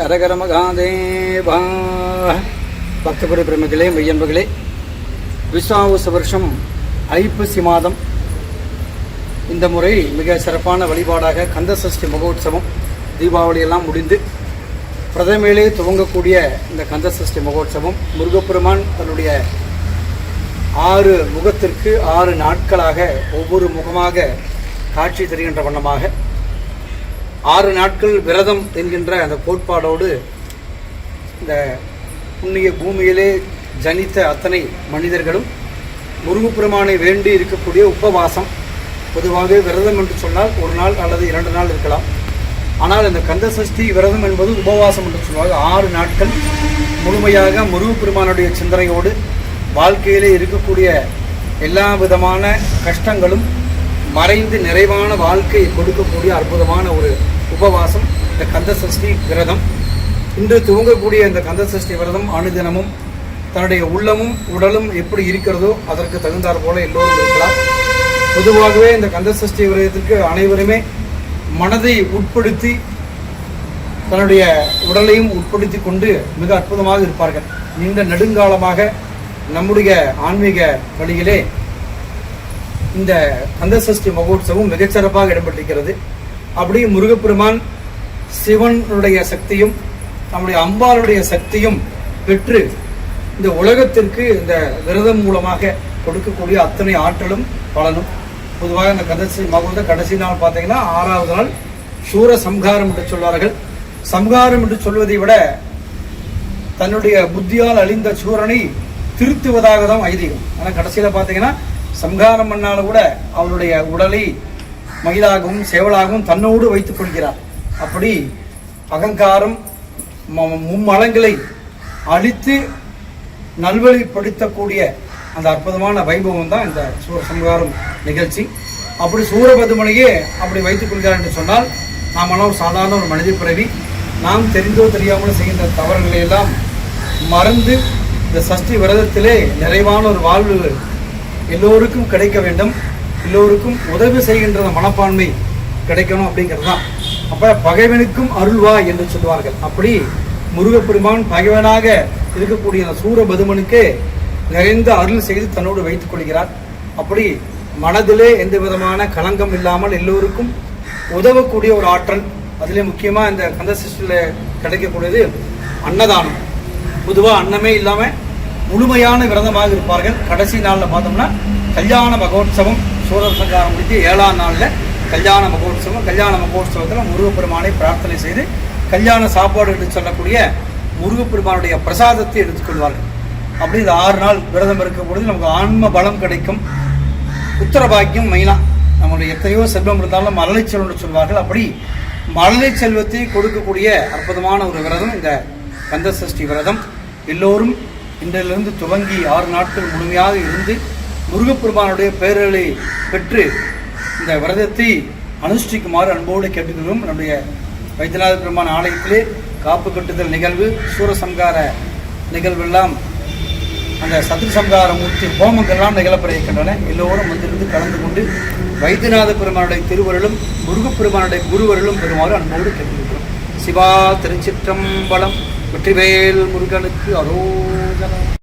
அரகர மகாதேவா. பக்தகுரு பிரமகளே, மெய்யன்பர்களே, விஸ்வாவச வருஷம் ஐப்பசி மாதம் இந்த முறை மிக சிறப்பான வழிபாடாக கந்தசஷ்டி மகோத்சவம், தீபாவளி எல்லாம் முடிந்து பிரதமையிலே துவங்கக்கூடிய இந்த கந்தசஷ்டி மகோத்சவம் முருகப்பெருமான் தன்னுடைய 6 முகத்திற்கு 6 நாட்களாக ஒவ்வொரு முகமாக காட்சி தருகின்ற வண்ணமாக 6 நாட்கள் விரதம் என்கின்ற அந்த கோட்பாடோடு இந்த புண்ணிய பூமியிலே ஜனித்த அத்தனை மனிதர்களும் முருகப்பெருமானை வேண்டி இருக்கக்கூடிய உபவாசம். பொதுவாக விரதம் என்று சொன்னால் 1 நாள் அல்லது 2 நாள் இருக்கலாம். ஆனால் இந்த கந்தசஷ்டி விரதம் என்பது உபவாசம் என்று சொல்வாங்க. 6 நாட்கள் முழுமையாக முருகப்பெருமானுடைய சிந்தனையோடு வாழ்க்கையிலே இருக்கக்கூடிய எல்லா விதமான கஷ்டங்களும் மறைந்து நிறைவான வாழ்க்கையை கொடுக்கக்கூடிய அற்புதமான ஒரு உபவாசம் இந்த கந்தசஷ்டி விரதம். இன்று துவங்கக்கூடிய இந்த கந்தசஷ்டி விரதம் அனுதினமும் தன்னுடைய உள்ளமும் உடலும் எப்படி இருக்கிறதோ அதற்கு தகுந்தாற் போல எல்லோரும் இருக்கலாம். பொதுவாகவே இந்த கந்தசஷ்டி விரதத்திற்கு அனைவருமே மனதை உட்படுத்தி தன்னுடைய உடலையும் உட்படுத்தி கொண்டு மிக அற்புதமாக இருப்பார்கள். நீண்ட நெடுங்காலமாக நம்முடைய ஆன்மீக வழியிலே இந்த கந்தசஷ்டி மகோத்சவம் மிகச்சிறப்பாக இடம்பெற்றிருக்கிறது. அப்படி முருகப்பெருமான் சிவனுடைய சக்தியும் நம்முடைய அம்பாளுடைய சக்தியும் பெற்று இந்த உலகத்திற்கு இந்த விரதம் மூலமாக கொடுக்கக்கூடிய அத்தனை ஆற்றலும் பலனும். பொதுவாக இந்த கந்தசஷ்டி மகோத்சவம் கடைசி நாள் பார்த்தீங்கன்னா 6வது நாள் சூர சம்ஹாரம் என்று சொல்வார்கள். சம்ஹாரம் என்று சொல்வதை விட தன்னுடைய புத்தியால் அழிந்த சூரனை திருத்துவதாக தான் ஐதீகம். ஆனால் கடைசியில் பார்த்தீங்கன்னா சம்ஹாரம் பண்ணால கூட அவருடைய உடலை மயிலாகவும் சேவலாகவும் தன்னோடு வைத்துக் கொள்கிறார். அப்படி அகங்காரம் மும்மலங்களை அழித்து நல்வழிப்படுத்தக்கூடிய அந்த அற்புதமான வைபவம் தான் இந்த சம்ஹாரம் நிகழ்ச்சி. அப்படி சூரபதுமனையே அப்படி வைத்துக் கொள்கிறார் என்று சொன்னால் நாமெல்லாம் ஒரு சாதாரண ஒரு மனித பிறவி. நாம் தெரிந்தோ தெரியாமல் செய்கின்ற தவறுகளை எல்லாம் மறந்து இந்த சஷ்டி விரதத்திலே நிறைவான ஒரு வாழ்வு எல்லோருக்கும் கிடைக்க வேண்டும், எல்லோருக்கும் உதவி செய்கின்ற மனப்பான்மை கிடைக்கணும் அப்படிங்கிறது தான். அப்போ பகைவனுக்கும் அருள்வா என்று சொல்வார்கள். அப்படி முருகப்பெருமான் பகைவனாக இருக்கக்கூடிய அந்த சூரபதுமனுக்கு நிறைந்த அருள் செய்து தன்னோடு வைத்துக் கொள்கிறார். அப்படி மனதிலே எந்த விதமான களங்கம் இல்லாமல் எல்லோருக்கும் உதவக்கூடிய ஒரு ஆற்றல். அதிலே முக்கியமாக இந்த கந்தசஷ்டியில் கிடைக்கக்கூடியது அன்னதானம். பொதுவாக அன்னமே இல்லாமல் முழுமையான விரதமாக இருப்பார்கள். கடைசி நாளில் பார்த்தோம்னா கல்யாண மகோத்சவம், சூரசம்ஹாரம் முடித்து 7ஆம் நாளில் கல்யாண மகோத்சவம். கல்யாண மகோத்சவத்தில் முருகப்பெருமானை பிரார்த்தனை செய்து கல்யாண சாப்பாடு எடுத்து சொல்லக்கூடிய முருகப்பெருமானுடைய பிரசாதத்தை எடுத்துக்கொள்வார்கள். அப்படி இந்த 6 நாள் விரதம் இருக்கும் பொழுது நமக்கு ஆன்ம பலம் கிடைக்கும். புத்திரபாக்கியம் மெயினாக நம்மளுடைய எத்தனையோ செல்வம் இருந்தாலும் மழலை செல்வம் சொல்வார்கள். அப்படி மழலை செல்வத்தை கொடுக்கக்கூடிய அற்புதமான ஒரு விரதம் இந்த கந்தசஷ்டி விரதம். எல்லோரும் இன்றிலிருந்து துவங்கி 6 நாட்கள் முழுமையாக இருந்து முருகப்பெருமானுடைய பேரலை பெற்று இந்த விரதத்தை அனுஷ்டிக்குமாறு அன்போடு கேட்டுக்கிறோம். நம்முடைய வைத்தியநாத பெருமான் ஆலயத்திலே காப்பு கட்டுதல் நிகழ்வு, சூரசம்ஹார நிகழ்வெல்லாம் அந்த சத்ருசம்ஹார மூர்த்தி ஹோமங்கள்லாம் நிகழப்பட இருக்கின்றன. எல்லோரும் வந்திருந்து கலந்து கொண்டு வைத்தியநாத பெருமானுடைய திருவருளும் முருகப்பெருமானுடைய குருவருளும் பெறுமாறு அன்போடு கேட்டுக்கிறோம். சிவா திருச்சிற்றம்பலம். வெற்றிவேல் முருகனுக்கு அரோகரா.